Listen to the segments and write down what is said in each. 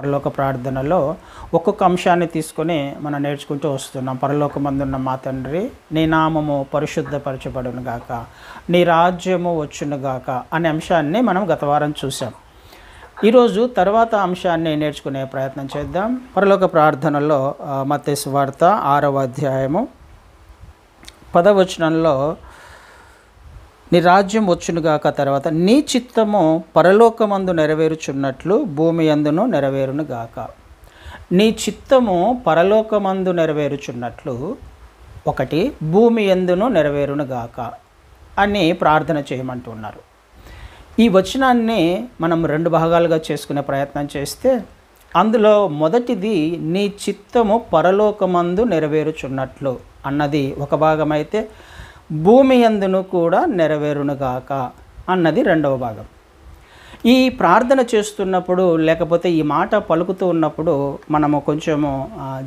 పరలోక ప్రార్థనలో ఒక్కొక్క అంశాన్ని తీసుకొని మనం నేర్చుకుంటూ వస్తున్నాం. పరలోకమందున్న మా తండ్రి, నీ నామము పరిశుద్ధపరచబడును గాక, నీ రాజ్యము వచ్చును గాక అనే అంశాన్ని మనం గత వారం చూసాం. ఈరోజు తర్వాత అంశాన్ని నేర్చుకునే ప్రయత్నం చేద్దాం. పరలోక ప్రార్థనలో మత్తయి సువార్త 6వ అధ్యాయము 10వ వచనంలో నీ రాజ్యం వచ్చునుగాక, తర్వాత నీ చిత్తము పరలోకమందు నెరవేరుచున్నట్లు భూమి యందును నెరవేరును గాక. నీ చిత్తము పరలోకమందు నెరవేరుచున్నట్లు ఒకటి భూమి యందును నెరవేరును గాక అని ప్రార్థన చేయమంటున్నారు. ఈ వచనాన్ని మనం 2 భాగాలుగా చేసుకునే ప్రయత్నం చేస్తే, అందులో మొదటిది నీ చిత్తము పరలోకమందు నెరవేరుచున్నట్లు అన్నది ఒక భాగమైతే, భూమి యందును కూడా నెరవేరునుగాక అన్నది 2వ భాగం. ఈ ప్రార్థన చేస్తున్నప్పుడు లేకపోతే ఈ మాట పలుకుతూ ఉన్నప్పుడు మనము కొంచెము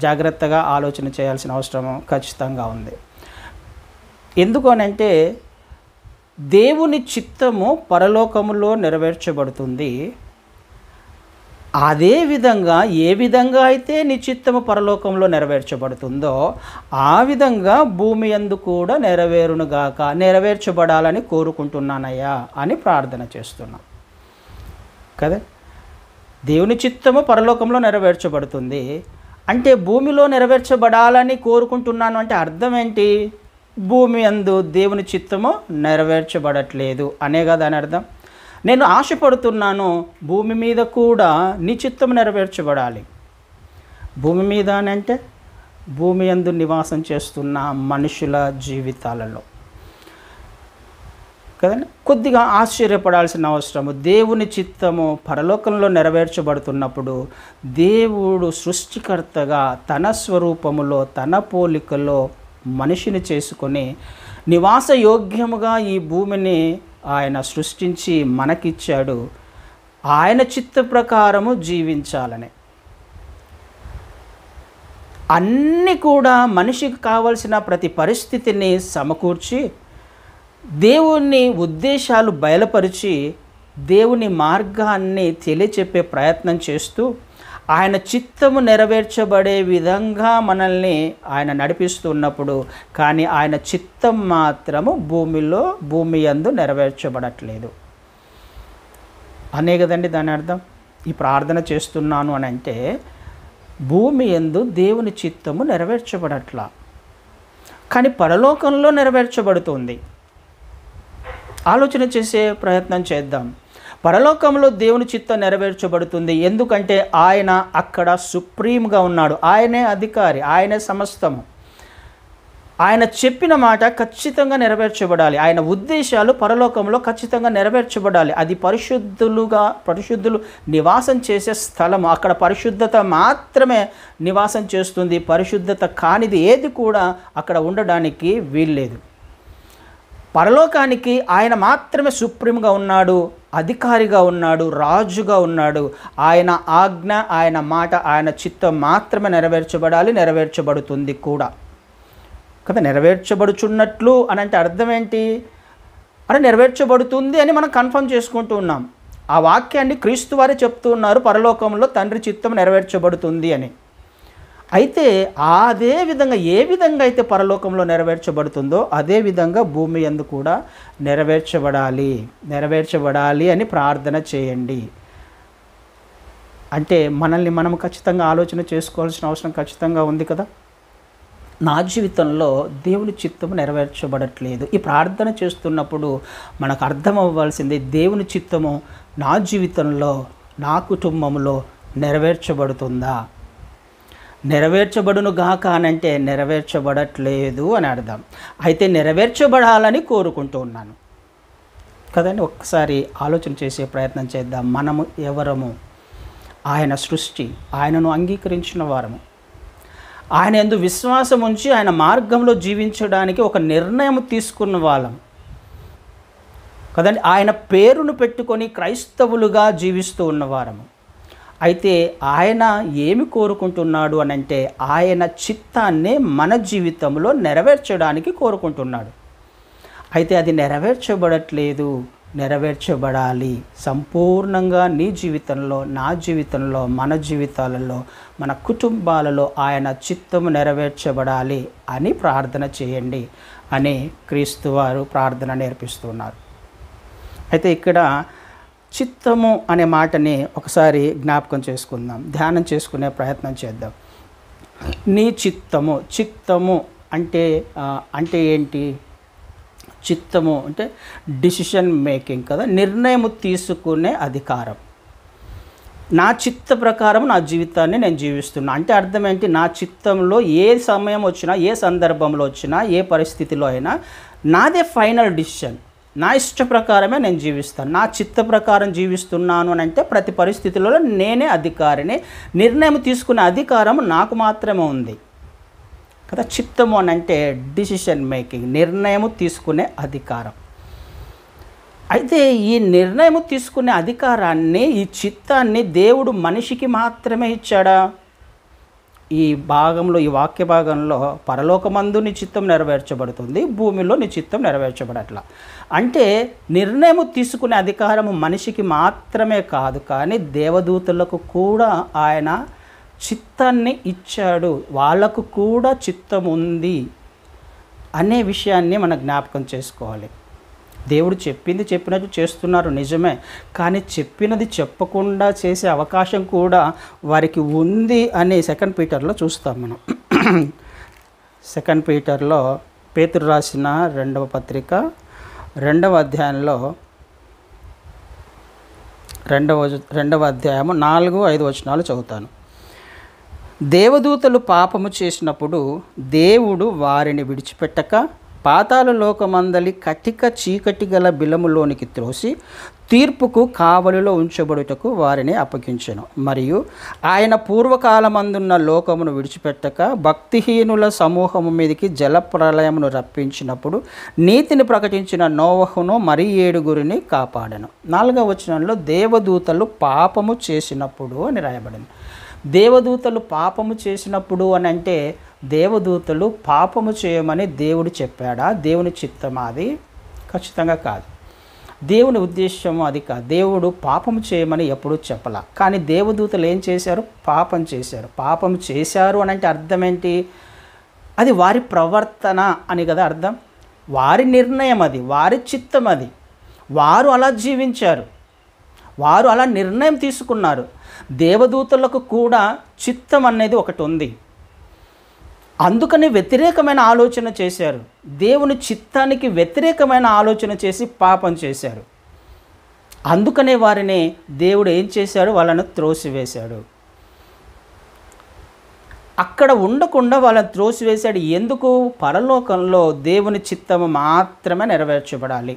జాగ్రత్తగా ఆలోచన చేయాల్సిన అవసరం ఖచ్చితంగా ఉంది. ఎందుకు అనంటే, దేవుని చిత్తము పరలోకములో నెరవేర్చబడుతుంది. అదే విధంగా ఏ విధంగా అయితే నీ చిత్తము పరలోకంలో నెరవేర్చబడుతుందో ఆ విధంగా భూమి యందు కూడా నెరవేరునుగాక, నెరవేర్చబడాలని కోరుకుంటున్నానయ్యా అని ప్రార్థన చేస్తున్నాం కదా. దేవుని చిత్తము పరలోకంలో నెరవేర్చబడుతుంది అంటే భూమిలో నెరవేర్చబడాలని కోరుకుంటున్నాను అంటే అర్థం ఏంటి? భూమి యందు దేవుని చిత్తము నెరవేర్చబడట్లేదు అనే కదా అని అర్థం. నేను ఆశపడుతున్నాను భూమి మీద కూడా నీ చిత్తం నెరవేర్చబడాలి. భూమి మీద అని అంటే భూమి యందు నివాసం చేస్తున్న మనుషుల జీవితాలలో కదండి. కొద్దిగా ఆశ్చర్యపడాల్సిన అవసరము, దేవుని చిత్తము పరలోకంలో నెరవేర్చబడుతున్నప్పుడు దేవుడు సృష్టికర్తగా తన స్వరూపములో తన పోలికలో మనిషిని చేసుకొని నివాస యోగ్యముగా ఈ భూమిని ఆయన సృష్టించి మనకిచ్చాడు. ఆయన చిత్త ప్రకారము జీవించాలని అన్నీ కూడా మనిషికి కావలసిన ప్రతి పరిస్థితిని సమకూర్చి దేవుని ఉద్దేశాలు బయలుపరిచి దేవుని మార్గాన్ని తెలియచెప్పే ప్రయత్నం చేస్తూ ఆయన చిత్తము నెరవేర్చబడే విధంగా మనల్ని ఆయన నడిపిస్తున్నప్పుడు, కానీ ఆయన చిత్తం మాత్రము భూమి యందు నెరవేర్చబడట్లేదు అనే కదండి దాని అర్థం. ఈ ప్రార్థన చేస్తున్నాను అని అంటే భూమి యందు దేవుని చిత్తము నెరవేర్చబడట్లా, కానీ పరలోకంలో నెరవేర్చబడుతుంది. ఆలోచన చేసే ప్రయత్నం చేద్దాం. పరలోకంలో దేవుని చిత్తం నెరవేర్చబడుతుంది ఎందుకంటే ఆయన అక్కడ సుప్రీంగా ఉన్నాడు. ఆయనే అధికారి, ఆయనే సమస్తము. ఆయన చెప్పిన మాట ఖచ్చితంగా నెరవేర్చబడాలి. ఆయన ఉద్దేశాలు పరలోకంలో ఖచ్చితంగా నెరవేర్చబడాలి. అది పరిశుద్ధులు నివాసం చేసే స్థలము. అక్కడ పరిశుద్ధత మాత్రమే నివాసం చేస్తుంది. పరిశుద్ధత కానిది ఏది కూడా అక్కడ ఉండడానికి వీల్లేదు. పరలోకానికి ఆయన మాత్రమే సుప్రీంగా ఉన్నాడు, అధికారిగా ఉన్నాడు, రాజుగా ఉన్నాడు. ఆయన ఆజ్ఞ, ఆయన మాట, ఆయన చిత్తం మాత్రమే నెరవేర్చబడాలి, నెరవేర్చబడుతుంది కూడా కదా. నెరవేర్చబడుచున్నట్లు అని అంటే అర్థం ఏంటి? అంటే నెరవేర్చబడుతుంది అని మనం కన్ఫర్మ్ చేసుకుంటూ ఉన్నాం. ఆ వాక్యాన్ని క్రీస్తు వారే చెప్తూ ఉన్నారు, పరలోకంలో తండ్రి చిత్తం నెరవేర్చబడుతుంది అని. అయితే అదే విధంగా ఏ విధంగా అయితే పరలోకంలో నెరవేర్చబడుతుందో అదే విధంగా భూమి యందు కూడా నెరవేర్చబడాలి అని ప్రార్థన చేయండి. అంటే మనల్ని మనం ఖచ్చితంగా ఆలోచన చేసుకోవాల్సిన అవసరం ఖచ్చితంగా ఉంది కదా. నా జీవితంలో దేవుని చిత్తము నెరవేర్చబడట్లేదు. ఈ ప్రార్థన చేస్తున్నప్పుడు మనకు అర్థం అవ్వాల్సింది, దేవుని చిత్తము నా జీవితంలో, నా కుటుంబంలో నెరవేర్చబడుతుందా? నెరవేర్చబడును గాక అని అంటే నెరవేర్చబడట్లేదు అని అర్థం. అయితే నెరవేర్చబడాలని కోరుకుంటూ ఉన్నాను కదండి. ఒక్కసారి ఆలోచన చేసే ప్రయత్నం చేద్దాం. మనము ఎవరము? ఆయన సృష్టి, ఆయనను అంగీకరించిన వారము, ఆయన యందు విశ్వాసం ఉంచి ఆయన మార్గంలో జీవించడానికి ఒక నిర్ణయం తీసుకున్న వాళ్ళం కదండి. ఆయన పేరును పెట్టుకొని క్రైస్తవులుగా జీవిస్తూ ఉన్నవారము. అయితే ఆయన ఏమి కోరుకుంటున్నాడు అని అంటే ఆయన చిత్తాన్ని మన జీవితంలో నెరవేర్చడానికి కోరుకుంటున్నాడు. అయితే అది నెరవేర్చబడట్లేదు. నెరవేర్చబడాలి. సంపూర్ణంగా నీ జీవితంలో, నా జీవితంలో, మన జీవితాలలో, మన కుటుంబాలలో ఆయన చిత్తము నెరవేర్చబడాలి అని ప్రార్థన చేయండి అని క్రీస్తు వారు ప్రార్థన నేర్పిస్తున్నారు. అయితే ఇక్కడ చిత్తము అనే మాటని ఒకసారి జ్ఞాపకం చేసుకుందాం, ధ్యానం చేసుకునే ప్రయత్నం చేద్దాం. నీ చిత్తము అంటే ఏంటి? చిత్తము అంటే డిసిషన్ మేకింగ్ కదా, నిర్ణయం తీసుకునే అధికారం. నా చిత్త ప్రకారం నా జీవితాన్ని నేను జీవిస్తున్నా అంటే అర్థం ఏంటి? నా చిత్తంలో ఏ సమయం వచ్చినా, ఏ సందర్భంలో వచ్చినా, ఏ పరిస్థితిలో అయినా నాదే ఫైనల్ డిసిషన్. నా ఇష్ట ప్రకారమే నేను జీవిస్తాను. నా చిత్త ప్రకారం జీవిస్తున్నాను అని అంటే ప్రతి పరిస్థితుల్లో నేనే అధికారిని. నిర్ణయం తీసుకునే అధికారం నాకు మాత్రమే ఉంది కదా. చిత్తము అని అంటే డిసిషన్ మేకింగ్, నిర్ణయం తీసుకునే అధికారం. అయితే ఈ నిర్ణయం తీసుకునే అధికారాన్ని, ఈ చిత్తాన్ని దేవుడు మనిషికి మాత్రమే ఇచ్చాడా? ఈ భాగంలో, ఈ వాక్య భాగంలో పరలోకమందు నీ చిత్తం నెరవేర్చబడుతుంది, భూమిలో నీ చిత్తం నెరవేర్చబడట్లా. అంటే నిర్ణయం తీసుకునే అధికారము మనిషికి మాత్రమే కాదు, కానీ దేవదూతలకు కూడా ఆయన చిత్తాన్ని ఇచ్చాడు. వాళ్ళకు కూడా చిత్తం ఉంది అనే విషయాన్ని మనం జ్ఞాపకం చేసుకోవాలి. దేవుడు చెప్పింది చెప్పినట్టు చేస్తున్నారు నిజమే, కానీ చెప్పినది చెప్పకుండా చేసే అవకాశం కూడా వారికి ఉంది అని 2 పీటర్లో చూస్తాం మనం. 2 పీటర్లో పేతురు రాసిన 2వ పత్రిక 2వ అధ్యాయంలో 2వ అధ్యాయము 4-5 వచనాలు చదువుతాను. దేవదూతలు పాపము చేసినప్పుడు దేవుడు వారిని విడిచిపెట్టక పాతాళ లోకమందలి కటిక చీకటి గల బిలములోనికి త్రోసి తీర్పుకు కావలిలో ఉంచబడుటకు వారిని అప్పగించెను. మరియు ఆయన పూర్వకాలమందున్న లోకమును విడిచిపెట్టక భక్తిహీనుల సమూహము మీదకి జలప్రలయమును రప్పించినప్పుడు నీతిని ప్రకటించిన నోవహును మరి 7 కాపాడెను. 4వ వచనంలో దేవదూతలు పాపము చేసినప్పుడు అని రాయబడింది. దేవదూతలు పాపము చేసినప్పుడు అని అంటే దేవదూతలు పాపము చేయమని దేవుడు చెప్పాడా? దేవుని చిత్తమా? అది ఖచ్చితంగా కాదు. దేవుని ఉద్దేశము అది కాదు. దేవుడు పాపము చేయమని ఎప్పుడూ చెప్పలా. కానీ దేవదూతలు ఏం చేశారు? పాపం చేశారు. పాపం చేశారు అని అంటే అర్థం ఏంటి? అది వారి ప్రవర్తన అని కదా అర్థం. వారి నిర్ణయం అది, వారి చిత్తం అది. వారు అలా జీవించారు, వారు అలా నిర్ణయం తీసుకున్నారు. దేవదూతలకు కూడా చిత్తం అనేది ఒకటి ఉంది. అందుకని వ్యతిరేకమైన ఆలోచన చేశారు. దేవుని చిత్తానికి వ్యతిరేకమైన ఆలోచన చేసి పాపం చేశారు. అందుకనే వారిని దేవుడు ఏం చేశాడు? వాళ్ళను త్రోసివేశాడు. అక్కడ ఉండకుండా వాళ్ళని త్రోసివేశాడు. ఎందుకు? పరలోకంలో దేవుని చిత్తము మాత్రమే నెరవేర్చబడాలి.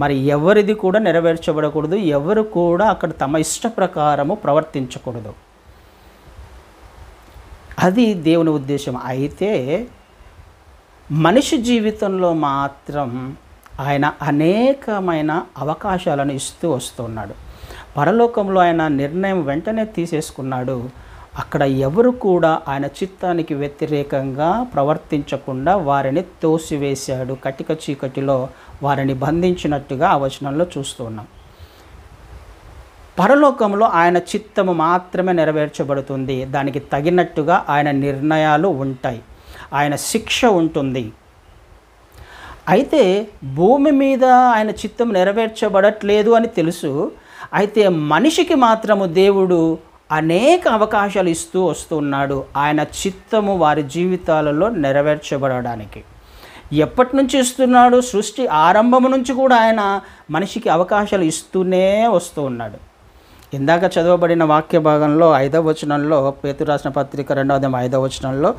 మరి ఎవరిది కూడా నెరవేర్చబడకూడదు. ఎవరు కూడా అక్కడ తమ ఇష్ట ప్రకారము ప్రవర్తించకూడదు. అది దేవుని ఉద్దేశం. అయితే మనిషి జీవితంలో మాత్రం ఆయన అనేకమైన అవకాశాలను ఇస్తూ వస్తున్నాడు. పరలోకంలో ఆయన నిర్ణయం వెంటనే తీసేసుకున్నాడు. అక్కడ ఎవరు కూడా ఆయన చిత్తానికి వ్యతిరేకంగా ప్రవర్తించకుండా వారిని తోసివేశాడు. కటిక చీకటిలో వారిని బంధించినట్టుగా ఆ వచనంలో చూస్తూ ఉన్నాం. పరలోకంలో ఆయన చిత్తము మాత్రమే నెరవేర్చబడుతుంది. దానికి తగినట్టుగా ఆయన నిర్ణయాలు ఉంటాయి, ఆయన శిక్ష ఉంటుంది. అయితే భూమి మీద ఆయన చిత్తం నెరవేర్చబడట్లేదు అని తెలుసు. అయితే మనిషికి మాత్రము దేవుడు అనేక అవకాశాలు ఇస్తూ వస్తున్నాడు ఆయన చిత్తము వారి జీవితాలలో నెరవేర్చబడడానికి. ఎప్పటి నుంచి ఇస్తున్నాడు? సృష్టి ఆరంభం నుంచి కూడా ఆయన మనిషికి అవకాశాలు ఇస్తూనే వస్తూ ఉన్నాడు. ఇందాక చదవబడిన వాక్య భాగంలో 5వ వచనంలో, పేతురు రాసిన పత్రిక 2వ అధ్యాయం 5వ వచనంలో,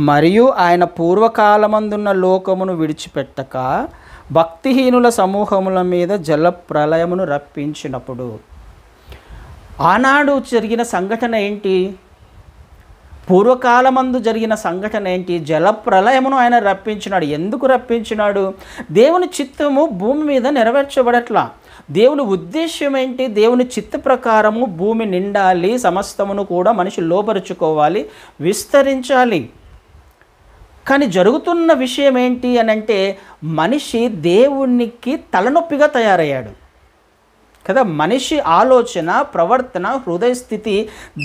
మరియు ఆయన పూర్వకాలమందున్న లోకమును విడిచిపెట్టక భక్తిహీనుల సమూహముల మీద జల ప్రళయమును రప్పించినప్పుడు. ఆనాడు జరిగిన సంఘటన ఏంటి? పూర్వకాలమందు జరిగిన సంఘటన ఏంటి? జల ప్రళయమును ఆయన రప్పించినాడు. ఎందుకు రప్పించినాడు? దేవుని చిత్తము భూమి మీద నెరవేర్చబడట్లా. దేవుని ఉద్దేశ్యం ఏంటి? దేవుని చిత్త ప్రకారము భూమి నిండాలి, సమస్తమును కూడా మనిషి లోపరుచుకోవాలి, విస్తరించాలి. కానీ జరుగుతున్న విషయం ఏంటి అని అంటే మనిషి దేవునికి తలనొప్పిగా తయారయ్యాడు. కదా. మనిషి ఆలోచన, ప్రవర్తన, హృదయ స్థితి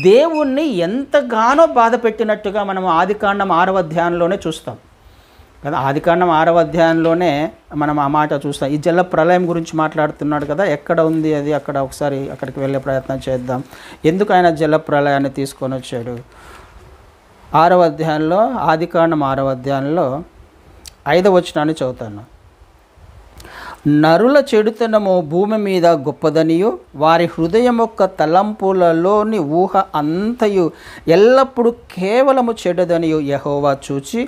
దేవుణ్ణి ఎంతగానో బాధ పెట్టినట్టుగా మనం ఆదికాండం 6వ అధ్యాయంలోనే చూస్తాం కదా. ఆదికాండం 6వ అధ్యాయంలోనే మనం ఆ మాట చూస్తాం. ఈ జల ప్రళయం గురించి మాట్లాడుతున్నాడు కదా, ఎక్కడ ఉంది అది, అక్కడ ఒకసారి అక్కడికి వెళ్ళే ప్రయత్నం చేద్దాం. ఎందుకు ఆయన జల ప్రళయాన్ని తీసుకొని వచ్చాడు? 6వ అధ్యాయంలో, ఆదికాండం 6వ అధ్యాయంలో 5వ వచనాన్ని చదువుతాను. నరుల చెడుతనము భూమి మీద గొప్పదనియు, వారి హృదయం యొక్క తలంపులలోని ఊహ అంతయు ఎల్లప్పుడూ కేవలము చెడ్డదనియు యెహోవా చూచి,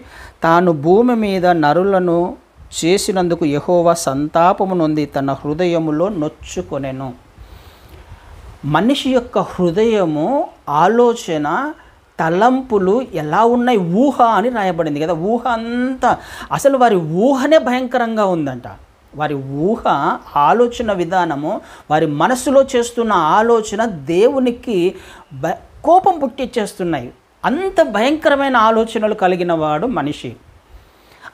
తాను భూమి మీద నరులను చేసినందుకు యెహోవా సంతాపము నొంది తన హృదయములో నొచ్చుకొనెను. మనిషి యొక్క హృదయము, ఆలోచన, తలంపులు ఎలా ఉన్నాయి, ఊహ అని రాయబడింది కదా. ఊహ అంతా అసలు వారి ఊహనే భయంకరంగా ఉందంట. వారి ఊహ, ఆలోచన విధానము, వారి మనసులో చేస్తున్న ఆలోచన దేవునికి కోపం పుట్టించేస్తున్నాయి. అంత భయంకరమైన ఆలోచనలు కలిగిన వాడు మనిషి.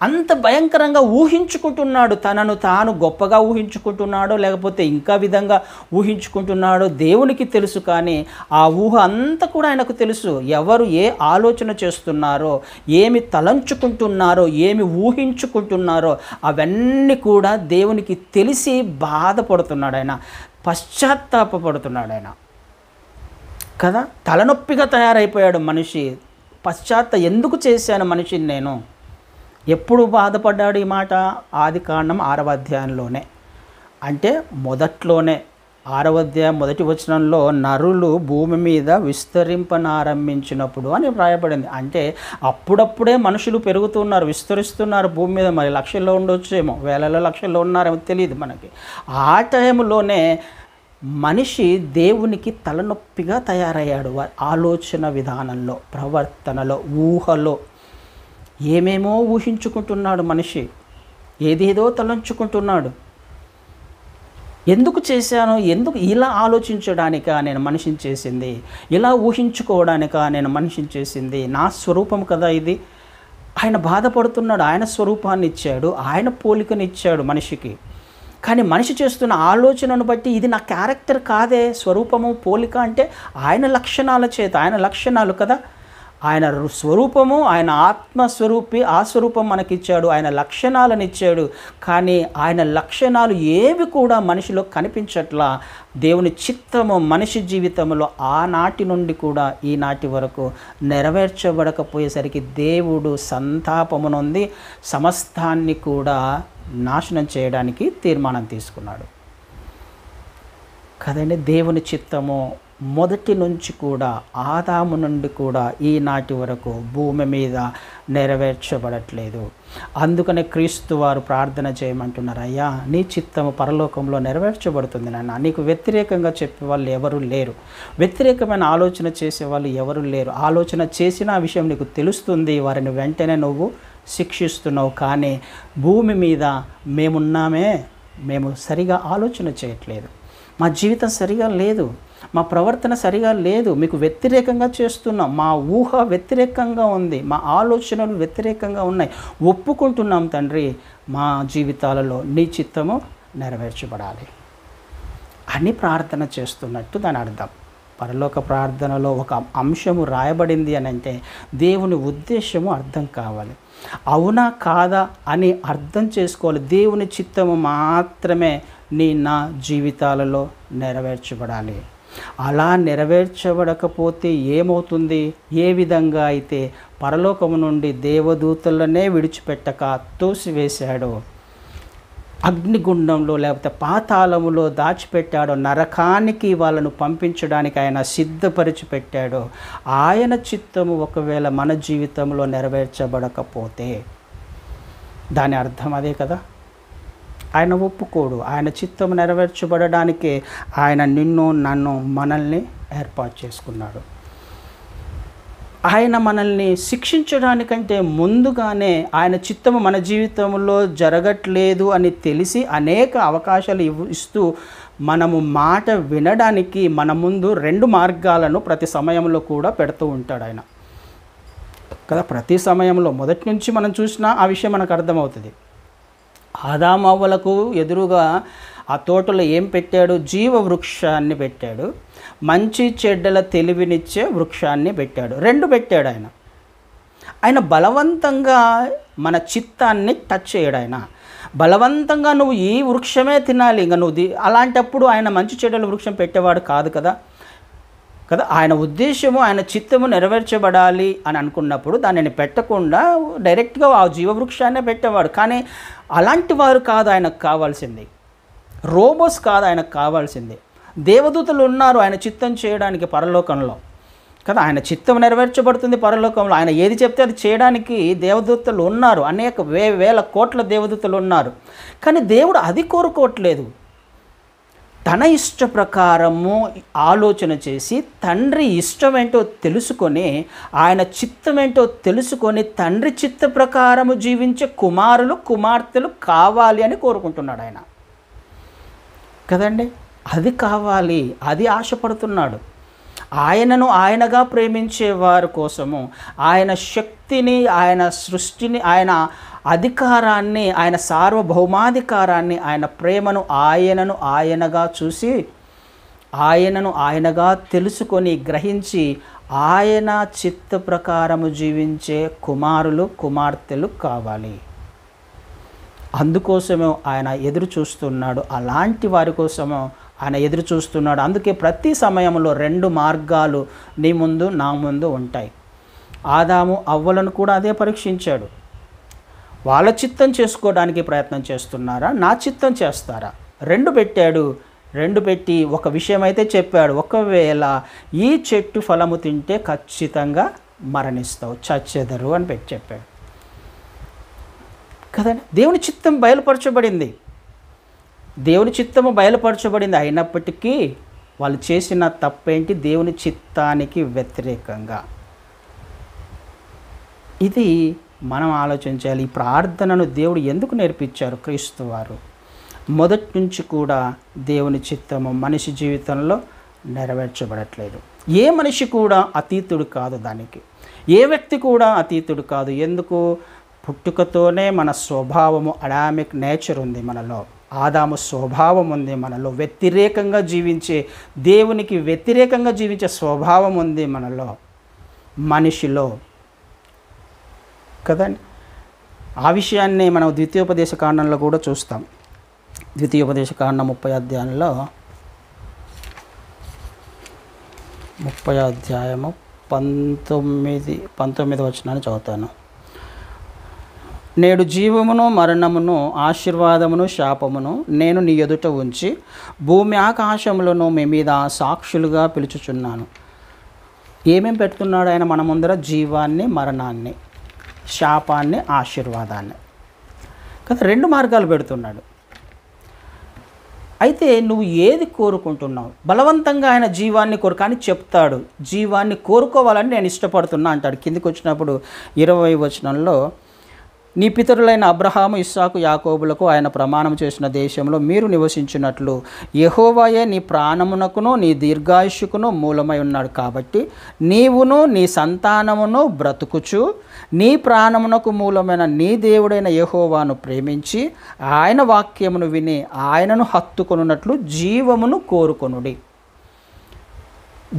అంత భయంకరంగా ఊహించుకుంటున్నాడు, తనను తాను గొప్పగా ఊహించుకుంటున్నాడో లేకపోతే ఇంకా విధంగా ఊహించుకుంటున్నాడో దేవునికి తెలుసు. కానీ ఆ ఊహ అంతా కూడా ఆయనకు తెలుసు. ఎవరు ఏ ఆలోచన చేస్తున్నారో, ఏమి తలంచుకుంటున్నారో, ఏమి ఊహించుకుంటున్నారో అవన్నీ కూడా దేవునికి తెలిసి బాధపడుతున్నాడు ఆయన, పశ్చాత్తాపడుతున్నాడు ఆయన కదా. తలనొప్పిగా తయారైపోయాడు మనిషి. ఎందుకు చేశాను మనిషిని నేను? ఎప్పుడు బాధపడ్డాడు ఈ మాట? ఆదికాండం 6వ అధ్యాయంలోనే. అంటే మొదట్లోనే 6వ అధ్యాయం 1వ వచనంలో నరులు భూమి మీద విస్తరింపనారంభించినప్పుడు అని వ్రాయబడింది. అంటే అప్పుడప్పుడే మనుషులు పెరుగుతున్నారు, విస్తరిస్తున్నారు భూమి మీద. మరి లక్షల్లో ఉండొచ్చేమో, వేలలో లక్షల్లో ఉన్నారేమో తెలియదు మనకి. ఆ టైంలోనే మనిషి దేవునికి తలనొప్పిగా తయారయ్యాడు. ఆలోచన విధానంలో, ప్రవర్తనలో, ఊహలో ఏమేమో ఊహించుకుంటున్నాడు మనిషి. ఏదేదో తలంచుకుంటున్నాడు. ఎందుకు చేశాను, ఎందుకు ఇలా ఆలోచించడానికా నేను మనిషిని చేసింది, ఇలా ఊహించుకోవడానికా నేను మనిషిని చేసింది, నా స్వరూపం కదా ఇది. ఆయన బాధపడుతున్నాడు. ఆయన స్వరూపాన్ని ఇచ్చాడు, ఆయన పోలికని ఇచ్చాడు మనిషికి. కానీ మనిషి చేస్తున్న ఆలోచనను బట్టి ఇది నా క్యారెక్టర్ కాదే. స్వరూపము, పోలిక అంటే ఆయన లక్షణాల చేత, ఆయన లక్షణాలు కదా. ఆయన స్వరూపము, ఆయన ఆత్మస్వరూపి, ఆ స్వరూపం మనకిచ్చాడు, ఆయన లక్షణాలను ఇచ్చాడు. కానీ ఆయన లక్షణాలు ఏవి కూడా మనిషిలో కనిపించట్లా. దేవుని చిత్తము మనిషి జీవితంలో ఆనాటి నుండి కూడా ఈనాటి వరకు నెరవేర్చబడకపోయేసరికి దేవుడు సంతాపము నొంది సమస్తాన్ని కూడా నాశనం చేయడానికి తీర్మానం తీసుకున్నాడు కదండి. దేవుని చిత్తము మొదటి నుంచి కూడా, ఆదాము నుండి కూడా ఈనాటి వరకు భూమి మీద నెరవేర్చబడట్లేదు. అందుకనే క్రీస్తు వారు ప్రార్థన చేయమంటున్నారు, అయ్యా నీ చిత్తము పరలోకంలో నెరవేర్చబడుతుంది నాన్న. నీకు వ్యతిరేకంగా చెప్పే వాళ్ళు ఎవరు లేరు, వ్యతిరేకమైన ఆలోచన చేసేవాళ్ళు ఎవరు లేరు. ఆలోచన చేసిన విషయం నీకు తెలుస్తుంది, వారిని వెంటనే నువ్వు శిక్షిస్తున్నావు. కానీ భూమి మీద మేమున్నామే, మేము సరిగా ఆలోచన చేయట్లేదు, మా జీవితం సరిగా లేదు, మా ప్రవర్తన సరిగా లేదు, మీకు వ్యతిరేకంగా చేస్తున్నాం, మా ఊహ వ్యతిరేకంగా ఉంది, మా ఆలోచనలు వ్యతిరేకంగా ఉన్నాయి, ఒప్పుకుంటున్నాం తండ్రి, మా జీవితాలలో నీ చిత్తము నెరవేర్చబడాలి అని ప్రార్థన చేస్తున్నట్టు దాని అర్థం. పరలోక ప్రార్థనలో ఒక అంశము రాయబడింది అని అంటే దేవుని ఉద్దేశము అర్థం కావాలి. అవునా కాదా అని అర్థం చేసుకోవాలి. దేవుని చిత్తము మాత్రమే నా జీవితాలలో నెరవేర్చబడాలి. అలా నెరవేర్చబడకపోతే ఏమవుతుంది? ఏ విధంగా అయితే పరలోకము నుండి దేవదూతలనే విడిచిపెట్టక తోసివేశాడో, అగ్నిగుండంలో లేకపోతే పాతాళములో దాచిపెట్టాడో, నరకానికి వాళ్ళను పంపించడానికి ఆయన సిద్ధపరిచి పెట్టాడో, ఆయన చిత్తము ఒకవేళ మన జీవితంలో నెరవేర్చబడకపోతే దాని అర్థం అదే కదా. ఆయన ఒప్పుకోడు. ఆయన చిత్తం నెరవేర్చబడడానికే ఆయన నిన్ను, నన్ను, మనల్ని ఏర్పాటు చేసుకున్నాడు. ఆయన మనల్ని శిక్షించడానికంటే ముందుగానే ఆయన చిత్తము మన జీవితంలో జరగట్లేదు అని తెలిసి అనేక అవకాశాలు ఇస్తూ మనము మాట వినడానికి మన ముందు 2 మార్గాలను ప్రతి సమయంలో కూడా పెడుతూ ఉంటాడు ఆయన కదా. ప్రతి సమయంలో మొదటి నుంచి మనం చూసినా ఆ విషయం మనకు అర్థమవుతుంది. ఆదాము అవ్వలకు ఎదురుగా ఆ తోటలో ఏం పెట్టాడు? జీవ వృక్షాన్ని పెట్టాడు, మంచి చెడ్డల తెలివినిచ్చే వృక్షాన్ని పెట్టాడు. 2 పెట్టాడు ఆయన. ఆయన బలవంతంగా మన చిత్తాన్ని టచ్ చేయడు. ఆయన బలవంతంగా నువ్వు ఈ వృక్షమే తినాలి, ఇంకా నువ్వు అలాంటప్పుడు ఆయన మంచి చెడ్డల వృక్షం పెట్టేవాడు కాదు కదా. ఆయన ఉద్దేశము, ఆయన చిత్తము నెరవేర్చబడాలి అని అనుకున్నప్పుడు దానిని పెట్టకుండా డైరెక్ట్గా ఆ జీవవృక్షాన్నే పెట్టేవాడు. కానీ అలాంటి వారు కాదు ఆయనకు కావాల్సింది, రోబోస్ కాదు ఆయనకు కావాల్సింది. దేవదూతలు ఉన్నారు ఆయన చిత్తం చేయడానికి పరలోకంలో కదా. ఆయన చిత్తం నెరవేర్చబడుతుంది పరలోకంలో. ఆయన ఏది చెప్తే అది చేయడానికి దేవదూతలు ఉన్నారు, అనేక వేల కోట్ల దేవదూతలు ఉన్నారు. కానీ దేవుడు అది కోరుకోవట్లేదు. తన ఇష్ట ప్రకారము ఆలోచన చేసి తండ్రి ఇష్టమేంటో తెలుసుకొని, ఆయన చిత్తమేంటో తెలుసుకొని తండ్రి చిత్త ప్రకారము జీవించే కుమారులు కుమార్తెలు కావాలి అని కోరుకుంటున్నాడు ఆయన కదండి. అది కావాలి, అది ఆశపడుతున్నాడు. ఆయనను ఆయనగా ప్రేమించే వారి కోసము ఆయన శక్తిని, ఆయన సృష్టిని, ఆయన అధికారాన్ని, ఆయన సార్వభౌమాధికారాన్ని, ఆయన ప్రేమను ఆయనను ఆయనగా చూసి, ఆయనను ఆయనగా తెలుసుకొని గ్రహించి ఆయన చిత్త ప్రకారము జీవించే కుమారులు కుమార్తెలు కావాలి. అందుకోసమే ఆయన ఎదురు చూస్తున్నాడు. అలాంటి వారి కోసము ఆయన ఎదురు చూస్తున్నాడు. అందుకే ప్రతి సమయంలో 2 మార్గాలు నీ ముందు నా ముందు ఉంటాయి. ఆదాము అవ్వలను కూడా అదే పరీక్షించాడు. వాళ్ళ చిత్తం చేసుకోవడానికి ప్రయత్నం చేస్తున్నారా, నా చిత్తం చేస్తారా? 2 పెట్టాడు. 2 పెట్టి ఒక విషయం అయితే చెప్పాడు, ఒకవేళ ఈ చెట్టు ఫలము తింటే ఖచ్చితంగా మరణిస్తావు, చచ్చెదరు అని చెప్పాడు కదండి. దేవుని చిత్తం బయలుపరచబడింది, దేవుని చిత్తము బయలుపరచబడింది. అయినప్పటికీ వాళ్ళు చేసిన తప్పేంటి? దేవుని చిత్తానికి వ్యతిరేకంగా. ఇది మనం ఆలోచించాలి. ఈ ప్రార్థనను దేవుడు ఎందుకు నేర్పించారు? క్రీస్తు వారు మొదటి నుంచి కూడా దేవుని చిత్తము మనిషి జీవితంలో నెరవేర్చబడట్లేదు. ఏ మనిషి కూడా అతీతుడు కాదు, దానికి ఏ వ్యక్తి కూడా అతీతుడు కాదు. ఎందుకు? పుట్టుకతోనే మన స్వభావము, అడామిక్ నేచర్ ఉంది మనలో, ఆదాము స్వభావం ఉంది మనలో, వ్యతిరేకంగా జీవించే, దేవునికి వ్యతిరేకంగా జీవించే స్వభావం ఉంది మనలో, మనిషిలో కదండి. ఆ విషయాన్ని మనం ద్వితీయోపదేశ కాండంలో కూడా చూస్తాం. ద్వితీయోపదేశ కాండం 30 అధ్యాయంలో 30 అధ్యాయము 19 వచనాన్ని చదువుతాను. నేడు జీవమును మరణమును ఆశీర్వాదమును శాపమును నేను నీ ఎదుట ఉంచి భూమి ఆకాశములను మీ మీద సాక్షులుగా పిలుచుచున్నాను. ఏమేం పెడుతున్నాడు ఆయన మన ముందర? జీవాన్ని, మరణాన్ని, శాపాన్ని, ఆశీర్వాదాన్ని కదా. 2 మార్గాలు పెడుతున్నాడు. అయితే నువ్వు ఏది కోరుకుంటున్నావు? బలవంతంగా ఆయన జీవాన్ని కానీ చెప్తాడు, జీవాన్ని కోరుకోవాలని నేను ఇష్టపడుతున్నా అంటాడు. కిందికి వచ్చినప్పుడు 20వ వచనంలో, నీ పితరులైన అబ్రహాము, ఇస్సాకు, యాకోబులకు ఆయన ప్రమాణం చేసిన దేశంలో మీరు నివసించినట్లు యెహోవాయే నీ ప్రాణమునకును నీ దీర్ఘాయుష్కును మూలమై ఉన్నాడు. కాబట్టి నీవును నీ సంతానమును బ్రతుకుచు నీ ప్రాణమునకు మూలమైన నీ దేవుడైన యెహోవాను ప్రేమించి ఆయన వాక్యమును విని ఆయనను హత్తుకొనున్నట్లు జీవమును కోరుకొనుడి.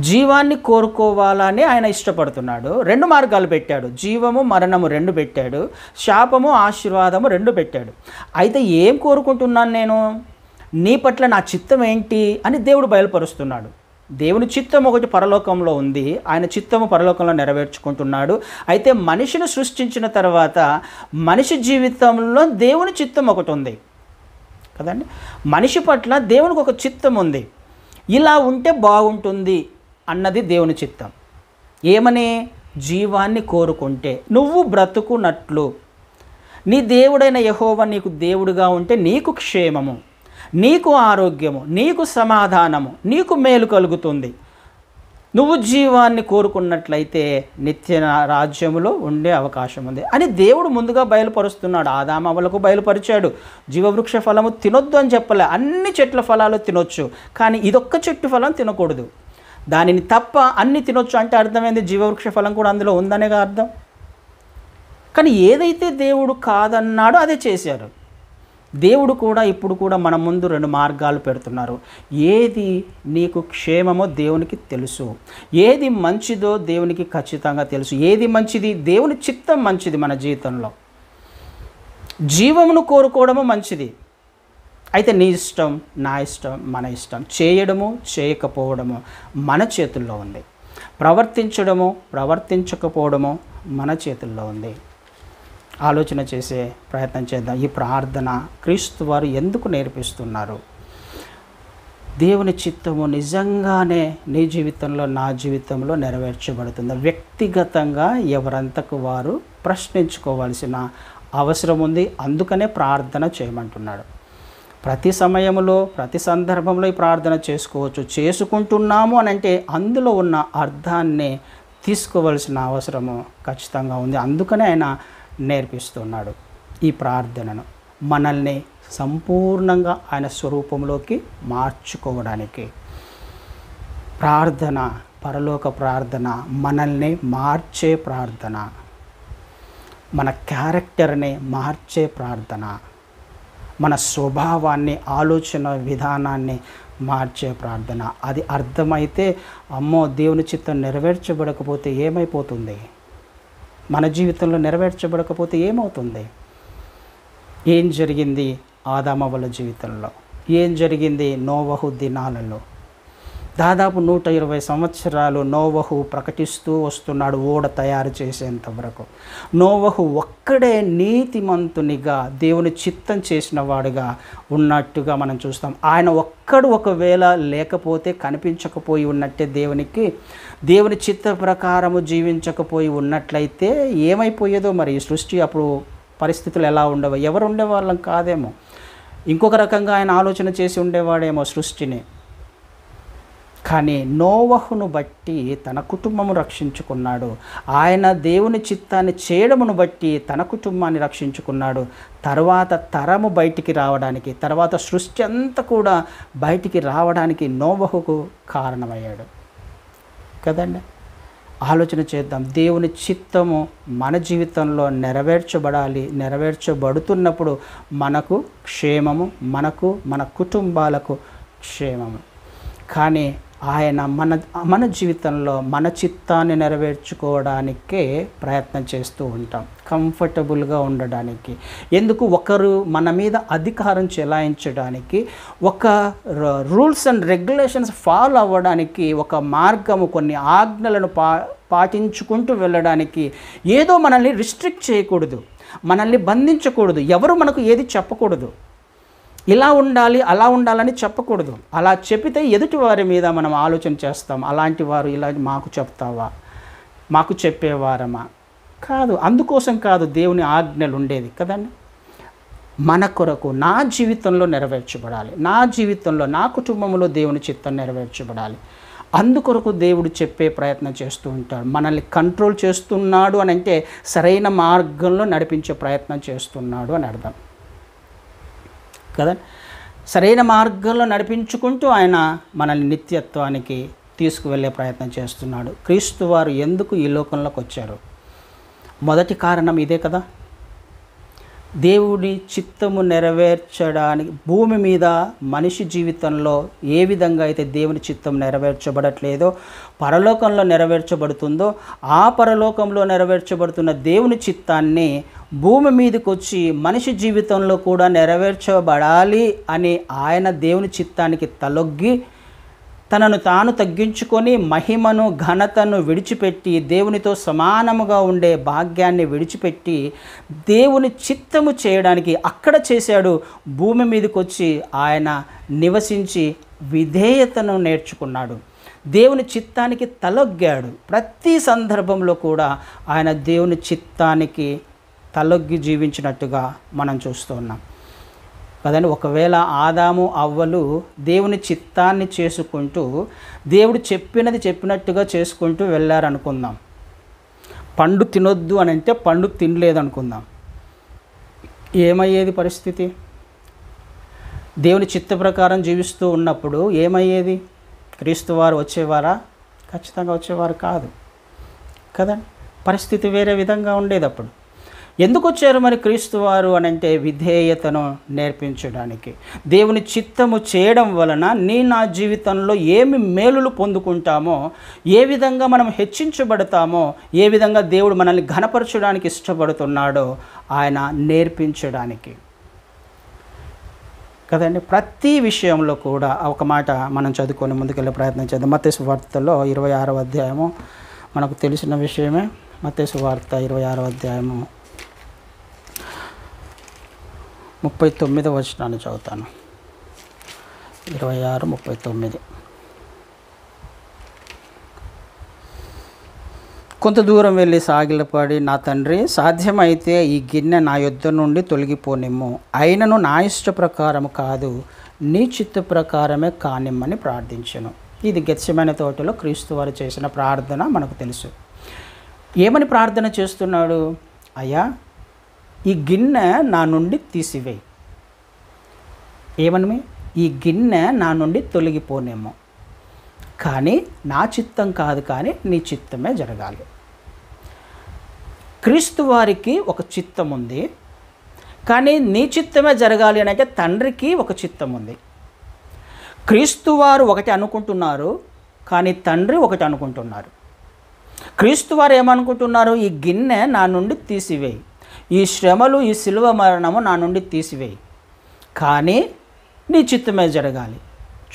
జీవాన్ని కోరుకోవాలని ఆయన ఇష్టపడుతున్నాడు. 2 మార్గాలు పెట్టాడు. జీవము, మరణము 2 పెట్టాడు. శాపము, ఆశీర్వాదము 2 పెట్టాడు. అయితే ఏం కోరుకుంటున్నాను నేను? నీ పట్ల నా చిత్తం ఏంటి అని దేవుడు బయలుపరుస్తున్నాడు. దేవుని చిత్తం ఒకటి పరలోకంలో ఉంది, ఆయన చిత్తము పరలోకంలో నెరవేర్చుకుంటున్నాడు. అయితే మనిషిని సృష్టించిన తర్వాత మనిషి జీవితంలో దేవుని చిత్తం ఒకటి ఉంది కదండి. మనిషి పట్ల దేవునికి ఒక చిత్తం ఉంది. ఇలా ఉంటే బాగుంటుంది అన్నది దేవుని చిత్తం. ఏమని? జీవాన్ని కోరుకుంటే నువ్వు బ్రతుకున్నట్లు, నీ దేవుడైన యెహోవా నీకు దేవుడుగా ఉంటే నీకు క్షేమము, నీకు ఆరోగ్యము, నీకు సమాధానము, నీకు మేలు కలుగుతుంది. నువ్వు జీవాన్ని కోరుకున్నట్లయితే నిత్య రాజ్యములో ఉండే అవకాశం ఉంది అని దేవుడు ముందుగా బయలుపరుస్తున్నాడు. ఆదాము అవ్వలకు బయలుపరిచాడు. జీవవృక్ష ఫలము తినొద్దు అని చెప్పలే, అన్ని చెట్ల ఫలాలు తినొచ్చు, కానీ ఇదొక్క చెట్టు ఫలం తినకూడదు. దానిని తప్ప అన్ని తినొచ్చు అంటే అర్థమైంది, జీవవృక్ష ఫలం కూడా అందులో ఉందనేగా అర్థం. కానీ ఏదైతే దేవుడు కాదన్నాడో అదే చేశారు. దేవుడు కూడా ఇప్పుడు కూడా మన ముందు 2 మార్గాలు పెడుతున్నారు. ఏది నీకు క్షేమమో దేవునికి తెలుసు, ఏది మంచిదో దేవునికి ఖచ్చితంగా తెలుసు. ఏది మంచిది, దేవుని చిత్తం మంచిది. మన జీవితంలో జీవమును కోరుకోవడము మంచిది. అయితే నీ ఇష్టం, నా ఇష్టం, మన ఇష్టం. చేయడము చేయకపోవడము మన చేతుల్లో ఉంది. ప్రవర్తించడము ప్రవర్తించకపోవడము మన చేతుల్లో ఉంది. ఆలోచన చేసే ప్రయత్నం చేద్దాం. ఈ ప్రార్థన క్రీస్తు వారు ఎందుకు నేర్పిస్తున్నారు? దేవుని చిత్తము నిజంగానే నీ జీవితంలో, నా జీవితంలో నెరవేర్చబడుతుందా? వ్యక్తిగతంగా ఎవరంతకు వారు ప్రశ్నించుకోవాల్సిన అవసరం ఉంది. అందుకనే ప్రార్థన చేయమంటున్నాడు. ప్రతి సమయంలో, ప్రతి సందర్భంలో ఈ ప్రార్థన చేసుకోవచ్చు. చేసుకుంటున్నాము అని అంటే అందులో ఉన్న అర్థాన్ని తీసుకోవలసిన అవసరము ఖచ్చితంగా ఉంది. అందుకనే ఆయన నేర్పిస్తున్నాడు ఈ ప్రార్థనను, మనల్ని సంపూర్ణంగా ఆయన స్వరూపంలోకి మార్చుకోవడానికి. ప్రార్థన, పరలోక ప్రార్థన మనల్ని మార్చే ప్రార్థన, మన క్యారెక్టర్ని మార్చే ప్రార్థన, మన స్వభావాన్ని, ఆలోచన విధానాన్ని మార్చే ప్రార్థన. అది అర్థమైతే అమ్మో దేవుని చిత్తం నెరవేర్చబడకపోతే ఏమైపోతుంది, మన జీవితంలో నెరవేర్చబడకపోతే ఏమవుతుంది? ఏం జరిగింది ఆదామవ్వల జీవితంలో? ఏం జరిగింది నోవహు దినాలలో? దాదాపు 120 సంవత్సరాలు నోవహు ప్రకటిస్తూ వస్తున్నాడు ఓడ తయారు చేసేంత వరకు. నోవహు ఒక్కడే నీతిమంతునిగా, దేవుని చిత్తం చేసిన వాడుగా ఉన్నట్టుగా మనం చూస్తాం. ఆయన ఒక్కడు ఒకవేళ లేకపోతే, కనిపించకపోయి ఉన్నట్టే దేవుని చిత్త ప్రకారము జీవించకపోయి ఉన్నట్లయితే ఏమైపోయేదో మరి. ఈ సృష్టి అప్పుడు పరిస్థితులు ఎలా ఉండేవో, ఎవరు ఉండేవాళ్ళం కాదేమో, ఇంకొక రకంగా ఆయన ఆలోచన చేసి ఉండేవాడేమో సృష్టిని. కానీ నోవహును బట్టి తన కుటుంబము రక్షించుకున్నాడు. ఆయన దేవుని చిత్తాన్ని చేయడమును బట్టి తన కుటుంబాన్ని రక్షించుకున్నాడు. తర్వాత తరము బయటికి రావడానికి, తర్వాత సృష్టి అంతా కూడా బయటికి రావడానికి నోవహుకు కారణమయ్యాడు కదండి. ఆలోచన చేద్దాం. దేవుని చిత్తము మన జీవితంలో నెరవేర్చబడాలి. నెరవేర్చబడుతున్నప్పుడు మనకు క్షేమము, మన కుటుంబాలకు క్షేమము. కానీ ఆయన మన జీవితంలో మన చిత్తాన్ని నెరవేర్చుకోవడానికే ప్రయత్నం చేస్తూ ఉంటాం, కంఫర్టబుల్గా ఉండడానికి. ఎందుకు? ఒకరు మన మీద అధికారం చెలాయించడానికి, ఒక రూల్స్ అండ్ రెగ్యులేషన్స్ ఫాలో అవ్వడానికి, ఒక మార్గము, కొన్ని ఆజ్ఞలను పాటించుకుంటూ వెళ్ళడానికి. ఏదో మనల్ని రిస్ట్రిక్ట్ చేయకూడదు, మనల్ని బంధించకూడదు, ఎవరు మనకు ఏది చెప్పకూడదు. ఇలా ఉండాలి, అలా ఉండాలని చెప్పకూడదు. అలా చెప్పితే ఎదుటి వారి మీద మనం ఆలోచన చేస్తాం. అలాంటి వారు ఇలా మాకు చెప్తావా, మాకు చెప్పేవారమా? కాదు. అందుకోసం కాదు దేవుని ఆజ్ఞలు ఉండేది కదండి. మన కొరకు, నా జీవితంలో నెరవేర్చబడాలి, నా జీవితంలో, నా కుటుంబంలో దేవుని చిత్తం నెరవేర్చబడాలి. అందుకొరకు దేవుడు చెప్పే ప్రయత్నం చేస్తూ ఉంటాడు. మనల్ని కంట్రోల్ చేస్తున్నాడు అని అంటే సరైన మార్గంలో నడిపించే ప్రయత్నం చేస్తున్నాడు అని అర్థం కదా. సరైన మార్గంలో నడిపించుకుంటూ ఆయన మనల్ని నిత్యత్వానికి తీసుకువెళ్ళే ప్రయత్నం చేస్తున్నాడు. క్రీస్తు వారు ఎందుకు ఈ లోకంలోకి వచ్చారు? మొదటి కారణం ఇదే కదా. దేవుని చిత్తము నెరవేర్చడానికి భూమి మీద మనిషి జీవితంలో ఏ విధంగా అయితే దేవుని చిత్తం నెరవేర్చబడట్లేదో పరలోకంలో నెరవేర్చబడుతుందో, ఆ పరలోకంలో నెరవేర్చబడుతున్న దేవుని చిత్తాన్ని భూమి మీదకి వచ్చి మనిషి జీవితంలో కూడా నెరవేర్చబడాలి అని ఆయన దేవుని చిత్తానికి తలొగ్గి తనను తాను తగ్గించుకొని మహిమను, ఘనతను విడిచిపెట్టి దేవునితో సమానముగా ఉండే భాగ్యాన్ని విడిచిపెట్టి దేవుని చిత్తము చేయడానికి అక్కడ చేశాడు. భూమి మీదకి వచ్చి ఆయన నివసించి విధేయతను నేర్చుకున్నాడు, దేవుని చిత్తానికి తలొగ్గాడు. ప్రతి సందర్భంలో కూడా ఆయన దేవుని చిత్తానికి తలొగ్గి జీవించినట్టుగా మనం చూస్తూ ఉన్నాం కదండి. ఒకవేళ ఆదాము అవ్వలు దేవుని చిత్తాన్ని చేసుకుంటూ దేవుడు చెప్పినది చెప్పినట్టుగా చేసుకుంటూ వెళ్ళారనుకుందాం. పండు తినొద్దు అని అంటే పండు తినలేదనుకుందాం, ఏమయ్యేది పరిస్థితి? దేవుని చిత్త ప్రకారం జీవిస్తూ ఉన్నప్పుడు ఏమయ్యేది? క్రీస్తు వారు వచ్చేవారా? ఖచ్చితంగా వచ్చేవారు కాదు కదండి. పరిస్థితి వేరే విధంగా ఉండేది. అప్పుడు ఎందుకు వచ్చారు మరి క్రీస్తు వారు అని అంటే విధేయతను నేర్పించడానికి. దేవుని చిత్తము చేయడం వలన నా జీవితంలో ఏమి మేలులు పొందుకుంటామో, ఏ విధంగా మనం హెచ్చించబడతామో, ఏ విధంగా దేవుడు మనల్ని ఘనపరచడానికి ఇష్టపడుతున్నాడో ఆయన నేర్పించడానికి కదండి. ప్రతి విషయంలో కూడా ఒక మాట మనం చదువుకొని ముందుకెళ్ళే ప్రయత్నం చేద్దాం. మత్తయి సువార్తలో 26వ అధ్యాయము మనకు తెలిసిన విషయమే. మత్తయి సువార్త 26వ అధ్యాయము 39వ వచనాన్ని చదువుతాను. 26:39. కొంత దూరం వెళ్ళి సాగిలపడి, నా తండ్రి, సాధ్యమైతే ఈ గిన్నె నా యొద్ద నుండి తొలగిపోనిమ్ము, అయినను నా ఇష్ట ప్రకారం కాదు, నీ చిత్త ప్రకారమే కానిమ్మని ప్రార్థించెను. ఇది గెత్సెమనే తోటలో క్రీస్తు వారు చేసిన ప్రార్థన మనకు తెలుసు. ఏమని ప్రార్థన చేస్తున్నాడు? అయ్యా, ఈ గిన్నె నా నుండి తీసివేయి. ఏమని? ఈ గిన్నె నా నుండి తొలగిపోనేమో, కానీ నా చిత్తం కాదు, కానీ నీ చిత్తమే జరగాలి. క్రీస్తు వారికి ఒక చిత్తం ఉంది, కానీ నీ చిత్తమే జరగాలి అని అంటే తండ్రికి ఒక చిత్తం ఉంది. క్రీస్తు వారు ఒకటి అనుకుంటున్నారు, కానీ తండ్రి ఒకటి అనుకుంటున్నారు. క్రీస్తు వారు ఏమనుకుంటున్నారు? ఈ గిన్నె నా నుండి తీసివేయి, ఈ శ్రమలు, ఈ శిలువ మరణము నా నుండి తీసివేయి, కానీ నీ చిత్తమే జరగాలి.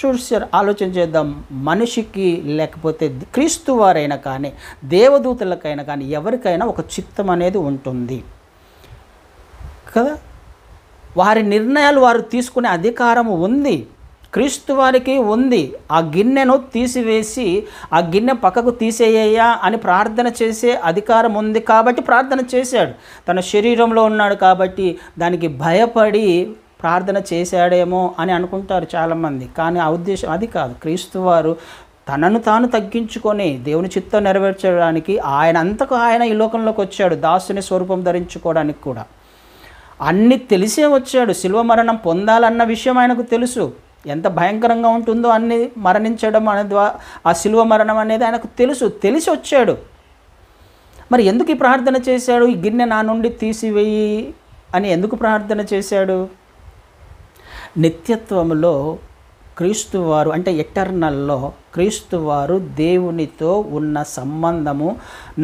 చూసారు, ఆలోచన చేద్దాం. మనిషికి లేకపోతే క్రీస్తు వారైనా కానీ, దేవదూతలకైనా కానీ, ఎవరికైనా ఒక చిత్తం అనేది ఉంటుంది కదా. వారి నిర్ణయాలు వారు తీసుకునే అధికారం ఉంది, క్రీస్తు వారికి ఉంది. ఆ గిన్నెను తీసివేసి ఆ గిన్నె పక్కకు తీసేయ్యా అని ప్రార్థన చేసే అధికారం ఉంది కాబట్టి ప్రార్థన చేశాడు. తన శరీరంలో ఉన్నాడు కాబట్టి దానికి భయపడి ప్రార్థన చేశాడేమో అని అనుకుంటారు చాలామంది, కానీ ఆ ఉద్దేశం అది కాదు. క్రీస్తు వారు తనను తాను తగ్గించుకొని దేవుని చిత్తం నెరవేర్చడానికి ఆయనంతకు ఆయన ఈ లోకంలోకి వచ్చాడు, దాసుని స్వరూపం ధరించుకోవడానికి కూడా. అన్నీ తెలిసే వచ్చాడు. శిలువ మరణం పొందాలన్న విషయం ఆయనకు తెలుసు. ఎంత భయంకరంగా ఉంటుందో అన్ని మరణించడం అనేది, ఆ శిలువ మరణం అనేది ఆయనకు తెలుసు, తెలిసి వచ్చాడు. మరి ఎందుకు ఈ ప్రార్థన చేశాడు? ఈ గిన్నె నా నుండి తీసివేయి అని ఎందుకు ప్రార్థన చేశాడు? నిత్యత్వంలో క్రీస్తు వారు అంటే ఎటర్నల్లో క్రీస్తు వారు దేవునితో ఉన్న సంబంధము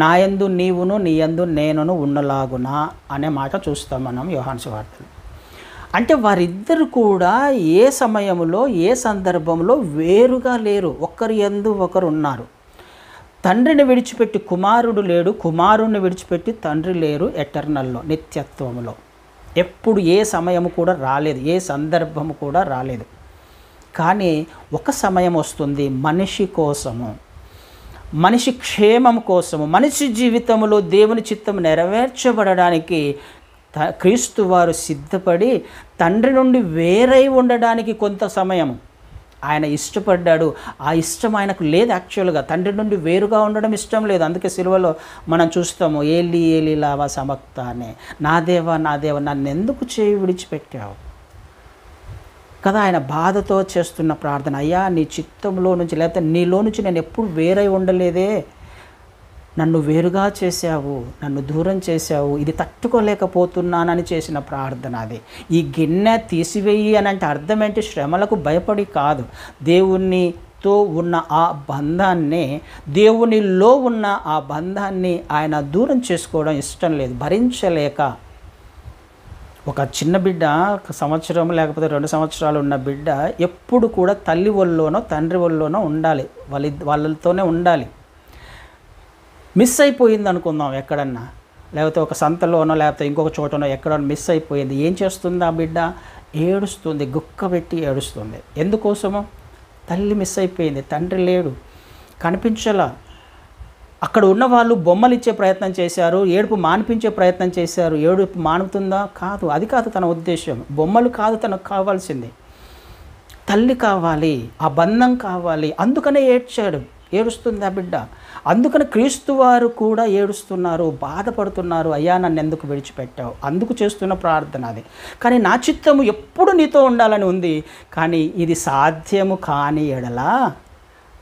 నాయందు నీవును నీయందు నేనును ఉన్నలాగునా అనే మాట చూస్తాం మనం యోహాను సువార్తలో. అంటే వారిద్దరు కూడా ఏ సమయంలో ఏ సందర్భంలో వేరుగా లేరు, ఒకరి యందు ఒకరు ఉన్నారు. తండ్రిని విడిచిపెట్టి కుమారుడు లేడు, కుమారుడిని విడిచిపెట్టి తండ్రి లేరు. ఎటర్నల్లో నిత్యత్వంలో ఎప్పుడు ఏ సమయము కూడా రాలేదు, ఏ సందర్భము కూడా రాలేదు. కానీ ఒక సమయం వస్తుంది మనిషి కోసము, మనిషి క్షేమం కోసము, మనిషి జీవితంలో దేవుని చిత్తం నెరవేర్చబడడానికి క్రీస్తు వారు సిద్ధపడి తండ్రి నుండి వేరై ఉండడానికి కొంత సమయం ఆయన ఇష్టపడ్డాడు. ఆ ఇష్టం ఆయనకు లేదు. యాక్చువల్గా తండ్రి నుండి వేరుగా ఉండడం ఇష్టం లేదు. అందుకే సిలువలో మనం చూస్తాము, ఏలి ఏలి లావా సమక్తానే, నా దేవా నా దేవా నన్ను ఎందుకు చేయి విడిచిపెట్టావు కదా. ఆయన బాధతో చేస్తున్న ప్రార్థన, అయ్యా నీ చిత్తంలో నుంచి లేకపోతే నీలో నుంచి నేను ఎప్పుడు వేరై ఉండలేదే, నన్ను వేరుగా చేశావు, నన్ను దూరం చేశావు, ఇది తట్టుకోలేకపోతున్నానని చేసిన ప్రార్థన అది. ఈ గిన్నె తీసివేయి అని అంటే అర్థం ఏంటి? శ్రమలకు భయపడి కాదు, దేవునితో ఉన్న ఆ బంధాన్ని, దేవునిలో ఉన్న ఆ బంధాన్ని ఆయన దూరం చేసుకోవడం ఇష్టం లేదు, భరించలేక. ఒక చిన్న బిడ్డ, ఒక సంవత్సరం లేకపోతే 2 సంవత్సరాలు ఉన్న బిడ్డ ఎప్పుడు కూడా తల్లి ఒళ్ళోనో తండ్రి ఒళ్ళోనో ఉండాలి, వాళ్ళతోనే ఉండాలి. మిస్ అయిపోయింది అనుకుందాం ఎక్కడన్నా, లేకపోతే ఒక సంతలోనో లేకపోతే ఇంకొక చోటనో ఎక్కడో మిస్ అయిపోయింది. ఏం చేస్తుంది ఆ బిడ్డ? ఏడుస్తుంది, గుక్క పెట్టి ఏడుస్తుంది. ఎందుకోసమో? తల్లి మిస్ అయిపోయింది, తండ్రి లేడు, కనిపించలా. అక్కడ ఉన్న వాళ్ళు బొమ్మలు ఇచ్చే ప్రయత్నం చేశారు, ఏడుపు మానిపించే ప్రయత్నం చేశారు. ఏడుపు మానుతుందా? కాదు, అది కాదు తన ఉద్దేశం. బొమ్మలు కాదు తనకు కావాల్సింది, తల్లి కావాలి, ఆ బంధం కావాలి. అందుకనే ఏడుస్తుంది ఆ బిడ్డ. అందుకని క్రీస్తు వారు కూడా ఏడుస్తున్నారు, బాధపడుతున్నారు, అయ్యా నన్ను ఎందుకు విడిచిపెట్టావు. అందుకు చేస్తున్న ప్రార్థన అది. కానీ నా చిత్తము ఎప్పుడు నీతో ఉండాలని ఉంది, కానీ ఇది సాధ్యము కాని ఎడలా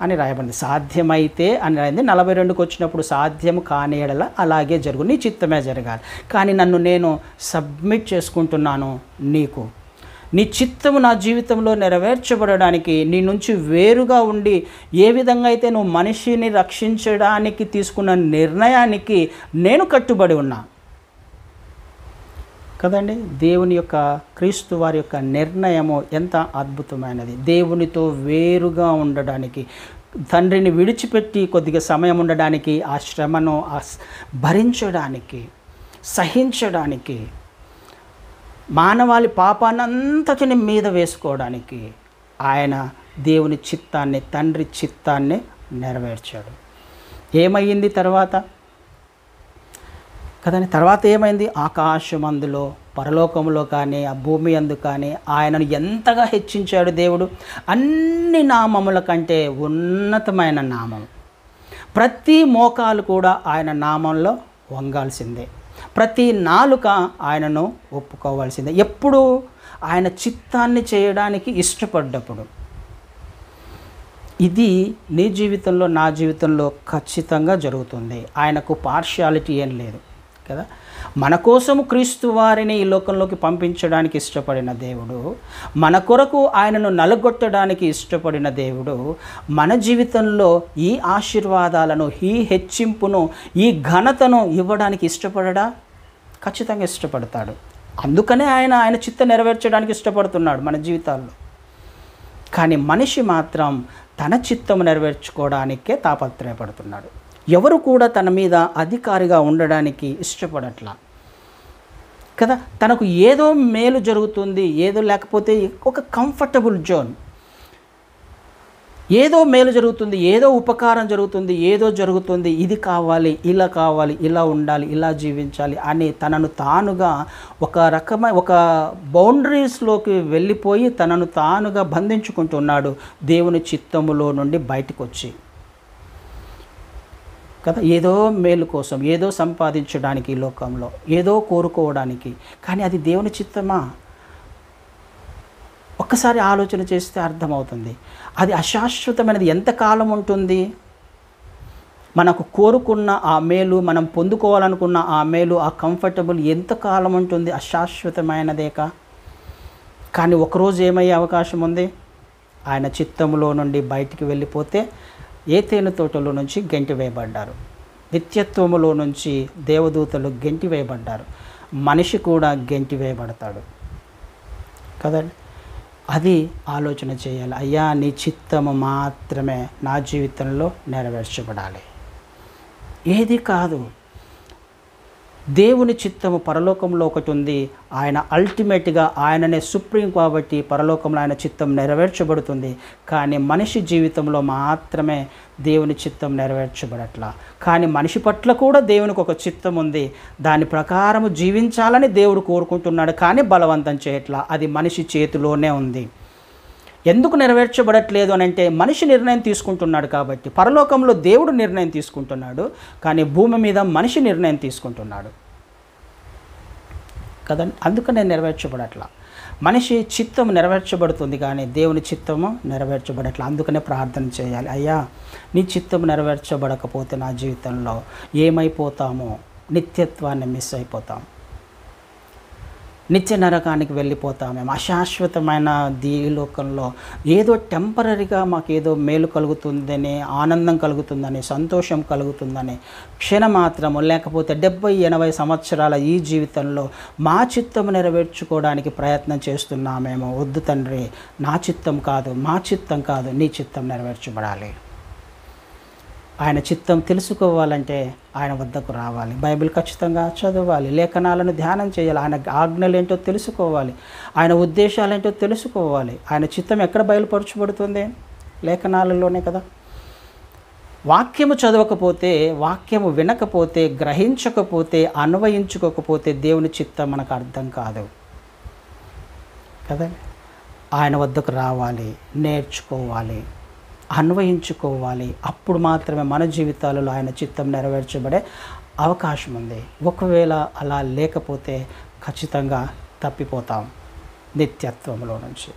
అని రాయబడింది. సాధ్యమైతే అని రాయింది. 42కి వచ్చినప్పుడు సాధ్యం కాని యెడల అలాగే జరుగు, నీ చిత్తమే జరగాలి. కానీ నన్ను నేను సబ్మిట్ చేసుకుంటున్నాను నీకు. నీ చిత్తము నా జీవితంలో నెరవేర్చబడడానికి, నీ నుంచి వేరుగా ఉండి ఏ విధంగా అయితే నువ్వు మనిషిని రక్షించడానికి తీసుకున్న నిర్ణయానికి నేను కట్టుబడి ఉన్నా కదండి. దేవుని యొక్క, క్రీస్తు వారి యొక్క నిర్ణయము ఎంత అద్భుతమైనది. దేవునితో వేరుగా ఉండడానికి, తండ్రిని విడిచిపెట్టి కొద్దిగా సమయం ఉండడానికి, ఆ శ్రమను భరించడానికి, సహించడానికి, మానవాళి పాపాన్నంతటిని మీద వేసుకోవడానికి ఆయన దేవుని చిత్తాన్ని, తండ్రి చిత్తాన్ని నెరవేర్చాడు. ఏమయ్యింది తర్వాత కదండి? తర్వాత ఏమైంది? ఆకాశమందులో, పరలోకంలో కానీ ఆ భూమి అందు కానీ ఆయనను ఎంతగా హెచ్చించాడు దేవుడు. అన్ని నామముల కంటే ఉన్నతమైన నామం. ప్రతి మోకాలు కూడా ఆయన నామంలో వంగాల్సిందే, ప్రతి నాలుక ఆయనను ఒప్పుకోవాల్సిందే. ఎప్పుడు? ఆయన చిత్తాన్ని చేయడానికి ఇష్టపడ్డప్పుడు. ఇది నీ జీవితంలో, నా జీవితంలో ఖచ్చితంగా జరుగుతుంది. ఆయనకు పార్షియాలిటీ ఏం లేదు కదా. మన కోసము క్రీస్తు వారిని ఈ లోకంలోకి పంపించడానికి ఇష్టపడిన దేవుడు, మన కొరకు ఆయనను నలగొట్టడానికి ఇష్టపడిన దేవుడు, మన జీవితంలో ఈ ఆశీర్వాదాలను, ఈ హెచ్చింపును, ఈ ఘనతను ఇవ్వడానికి ఇష్టపడడా? ఖచ్చితంగా ఇష్టపడతాడు. అందుకనే ఆయన చిత్తం నెరవేర్చడానికి ఇష్టపడుతున్నాడు మన జీవితాల్లో. కానీ మనిషి మాత్రం తన చిత్తం నెరవేర్చుకోవడానికే తాపత్రయపడుతున్నాడు. ఎవరు కూడా తన మీద అధికారిగా ఉండడానికి ఇష్టపడట్లా కదా. తనకు ఏదో మేలు జరుగుతుంది, ఏదో లేకపోతే ఒక కంఫర్టబుల్ జోన్, ఏదో మేలు జరుగుతుంది, ఏదో ఉపకారం జరుగుతుంది, ఏదో జరుగుతుంది, ఇది కావాలి, ఇలా కావాలి, ఇలా ఉండాలి, ఇలా జీవించాలి అని తనను తానుగా ఒక బౌండరీస్లోకి వెళ్ళిపోయి తనను తానుగా బంధించుకుంటున్నాడు దేవుని చిత్తములో నుండి బయటకు వచ్చి కదా. ఏదో మేలు కోసం, ఏదో సంపాదించడానికి ఈ లోకంలో, ఏదో కోరుకోవడానికి. కానీ అది దేవుని చిత్తమా? ఒక్కసారి ఆలోచన చేస్తే అర్థమవుతుంది. అది అశాశ్వతమైనది. ఎంతకాలం ఉంటుంది? మనకు కోరుకున్న ఆ మేలు, మనం పొందుకోవాలనుకున్న ఆ మేలు, ఆ కంఫర్టబుల్ ఎంతకాలం ఉంటుంది? అశాశ్వతమైనదేక. కానీ ఒకరోజు ఏమయ్యే అవకాశం ఉంది? ఆయన చిత్తములో నుండి బయటికి వెళ్ళిపోతే ఏతేను తోటలో నుంచి గెంటి వేయబడ్డారు. నిత్యత్వములో నుంచి దేవదూతలు గెంటి వేయబడ్డారు. మనిషి కూడా గెంటి వేయబడతాడు కదండి. అది ఆలోచన చేయాలి. అయ్యా, నీ చిత్తము మాత్రమే నా జీవితంలో నెరవేర్చబడాలి, ఏది కాదు. దేవుని చిత్తము పరలోకంలో ఒకటి ఉంది. ఆయన అల్టిమేట్గా ఆయననే సుప్రీం కాబట్టి పరలోకంలో ఆయన చిత్తం నెరవేర్చబడుతుంది. కానీ మనిషి జీవితంలో మాత్రమే దేవుని చిత్తం నెరవేర్చబడట్లా. కానీ మనిషి పట్ల కూడా దేవునికి ఒక చిత్తం ఉంది. దాని ప్రకారము జీవించాలని దేవుడు కోరుకుంటున్నాడు, కానీ బలవంతం చేయట్లా. అది మనిషి చేతిలోనే ఉంది. ఎందుకు నెరవేర్చబడట్లేదు అని అంటే మనిషి నిర్ణయం తీసుకుంటున్నాడు కాబట్టి. పరలోకంలో దేవుడు నిర్ణయం తీసుకుంటున్నాడు, కానీ భూమి మీద మనిషి నిర్ణయం తీసుకుంటున్నాడు కదండి. అందుకనే నెరవేర్చబడట్లా. మనిషి చిత్తము నెరవేర్చబడుతుంది, కానీ దేవుని చిత్తము నెరవేర్చబడట్లా. అందుకనే ప్రార్థన చేయాలి. అయ్యా, నీ చిత్తము నెరవేర్చబడకపోతే నా జీవితంలో ఏమైపోతామో, నిత్యత్వాన్ని మిస్ అయిపోతాం, నిత్య నరకానికి వెళ్ళిపోతామేమో. అశాశ్వతమైన ఈ లోకంలో ఏదో టెంపరీగా మాకేదో మేలు కలుగుతుందని, ఆనందం కలుగుతుందని, సంతోషం కలుగుతుందని క్షణమాత్రము, లేకపోతే 70-80 సంవత్సరాల ఈ జీవితంలో మా చిత్తము నెరవేర్చుకోవడానికి ప్రయత్నం చేస్తున్నామేమో. వద్దు తండ్రి, నా చిత్తం కాదు, మా చిత్తం కాదు, నీ చిత్తం నెరవేర్చబడాలి. ఆయన చిత్తం తెలుసుకోవాలంటే ఆయన వద్దకు రావాలి, బైబిల్ ఖచ్చితంగా చదవాలి, లేఖనాలను ధ్యానం చేయాలి, ఆయన ఆజ్ఞలు ఏంటో తెలుసుకోవాలి, ఆయన ఉద్దేశాలు ఏంటో తెలుసుకోవాలి. ఆయన చిత్తం ఎక్కడ బయలుపరచబడుతుంది? లేఖనాలలోనే కదా. వాక్యము చదవకపోతే, వాక్యము వినకపోతే, గ్రహించకపోతే, అన్వయించుకోకపోతే దేవుని చిత్తం మనకు అర్థం కాదు కదా. ఆయన వద్దకు రావాలి, నేర్చుకోవాలి, అన్వయించుకోవాలి. అప్పుడు మాత్రమే మన జీవితాలలో ఆయన చిత్తం నెరవేర్చబడే అవకాశం ఉంది. ఒకవేళ అలా లేకపోతే ఖచ్చితంగా తప్పిపోతాం నిత్యత్వంలో నుంచి.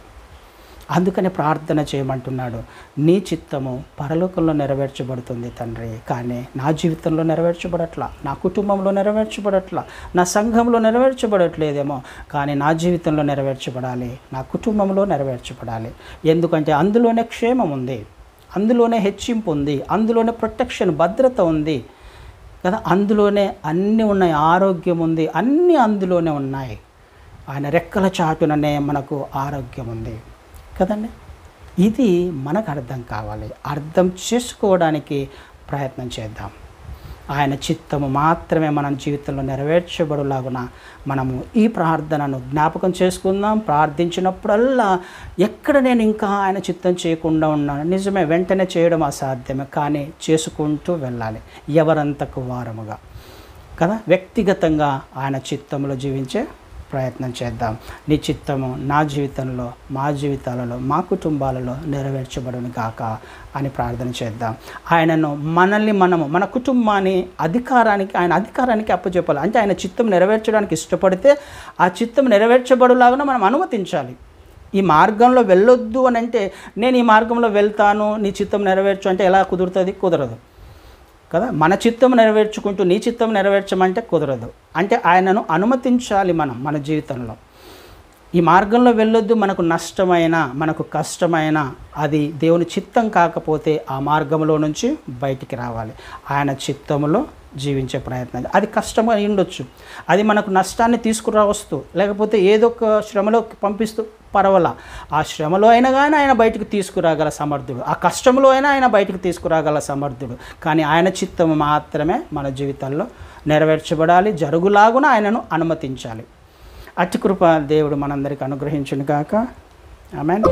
అందుకని ప్రార్థన చేయమంటున్నాడు. నీ చిత్తము పరలోకంలో నెరవేర్చబడుతుంది తండ్రి, కానీ నా జీవితంలో నెరవేర్చబడట్లా, నా కుటుంబంలో నెరవేర్చబడట్లా, నా సంఘంలో నెరవేర్చబడట్లేదేమో, కానీ నా జీవితంలో నెరవేర్చబడాలి, నా కుటుంబంలో నెరవేర్చబడాలి. ఎందుకంటే అందులోనే క్షేమం ఉంది, అందులోనే హెచ్చింపు ఉంది, అందులోనే ప్రొటెక్షన్, భద్రత ఉంది కదా, అందులోనే అన్నీ ఉన్నాయి, ఆరోగ్యం ఉంది, అన్నీ అందులోనే ఉన్నాయి. ఆయన రెక్కల చాటుననే మనకు ఆరోగ్యం ఉంది కదండి. ఇది మనకు అర్థం కావాలి. అర్థం చేసుకోవడానికి ప్రయత్నం చేద్దాం. ఆయన చిత్తము మాత్రమే మన జీవితంలో నెరవేర్చబడులాగున మనము ఈ ప్రార్థనను జ్ఞాపకం చేసుకుందాం. ప్రార్థించినప్పుడల్లా ఎక్కడ నేను ఇంకా ఆయన చిత్తం చేయకుండా ఉన్నాను, నిజమే, వెంటనే చేయడం అసాధ్యమే, కానీ చేసుకుంటూ వెళ్ళాలి, ఎవరంతకు వారముగా కదా. వ్యక్తిగతంగా ఆయన చిత్తంలో జీవించే ప్రయత్నం చేద్దాం. నీ చిత్తము నా జీవితంలో, మా జీవితాలలో, మా కుటుంబాలలో నెరవేర్చబడును గాక అని ప్రార్థన చేద్దాం. ఆయనను, మనల్ని మనము, మన కుటుంబాన్ని ఆయన అధికారానికి అప్పచెప్పాలి. అంటే ఆయన చిత్తం నెరవేర్చడానికి ఇష్టపడితే ఆ చిత్తం నెరవేర్చబడులాగా మనం అనుమతించాలి. ఈ మార్గంలో వెళ్ళొద్దు అని అంటే, నేను ఈ మార్గంలో వెళ్తాను, నీ చిత్తం నెరవేర్చు అంటే ఎలా కుదురుతుంది? కుదరదు కదా. మన చిత్తం నెరవేర్చుకుంటూ నీ చిత్తం నెరవేర్చమంటే కుదరదు. అంటే ఆయనను అనుమతించాలి మనం మన జీవితంలో. ఈ మార్గంలో వెళ్ళొద్దు, మనకు నష్టమైన, మనకు కష్టమైన, అది దేవుని చిత్తం కాకపోతే ఆ మార్గంలో నుంచి బయటికి రావాలి. ఆయన చిత్తములో జీవించే ప్రయత్నం. అది కష్టం అయి ఉండొచ్చు, అది మనకు నష్టాన్ని తీసుకురావస్తూ, లేకపోతే ఏదో ఒక శ్రమలో పంపిస్తూ పర్వాలా, ఆ శ్రమలో అయినా కానీ ఆయన బయటకు తీసుకురాగల సమర్థుడు, ఆ కష్టంలో అయినా ఆయన బయటకు తీసుకురాగల సమర్థుడు. కానీ ఆయన చిత్తము మాత్రమే మన జీవితాల్లో నెరవేర్చబడాలి, జరుగులాగున ఆయనను అనుమతించాలి. అట్టి కృప దేవుడు మనందరికీ అనుగ్రహించును గాక. ఆమేన్.